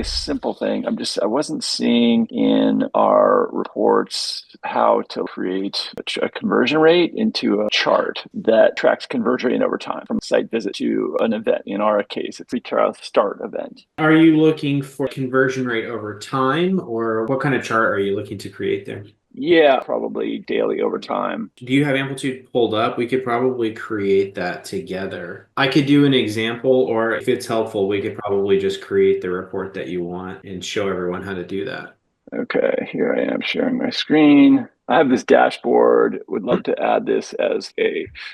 simple thing. I wasn't seeing in our reports how to create a conversion rate into a chart that tracks conversion rate over time from site visit to an event. In our case, it's a trial start event. Are you looking for conversion rate over time, or what kind of chart are you looking to create there? Yeah, probably daily over time. Do you have Amplitude pulled up? We could probably create that together. I could do an example, or if it's helpful, we could probably just create the report that you want and show everyone how to do that. Okay, here I am sharing my screen. I have this dashboard. Would love to add this as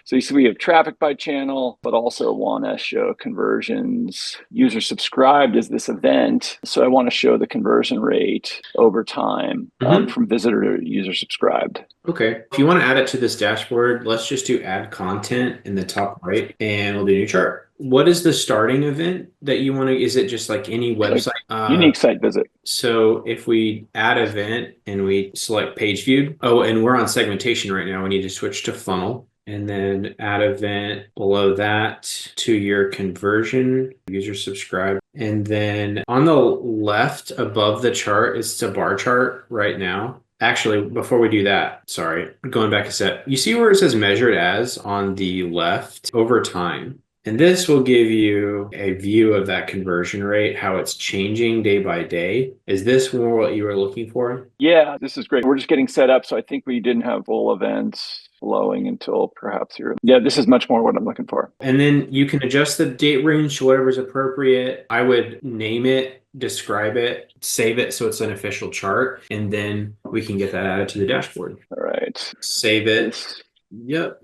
so you see we have traffic by channel, but also want to show conversions. User subscribed is this event. So I want to show the conversion rate over time from visitor to user subscribed. Okay. If you want to add it to this dashboard, let's just do add content in the top right and we'll do a new chart. What is the starting event that you want to, is it just like any website? Unique site visit. So if we add event and we select page view, oh, and we're on segmentation right now, we need to switch to funnel and then add event below that to your conversion, user subscribe. And then on the left above the chart, it's a bar chart right now. Actually, before we do that, sorry, going back a step, you see where it says measured as on the left over time. And this will give you a view of that conversion rate, how it's changing day by day. Is this more what you were looking for? Yeah, this is great. We're just getting set up. So I think we didn't have full events flowing until perhaps here. Yeah, this is much more what I'm looking for. And then you can adjust the date range to whatever's appropriate. I would name it, describe it, save it so it's an official chart, and then we can get that added to the dashboard. All right. Save it. Yep.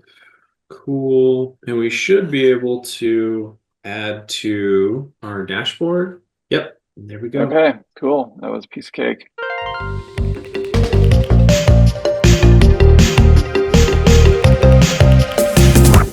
Cool. And we should be able to add to our dashboard. Yep. There we go. Okay, cool. That was a piece of cake.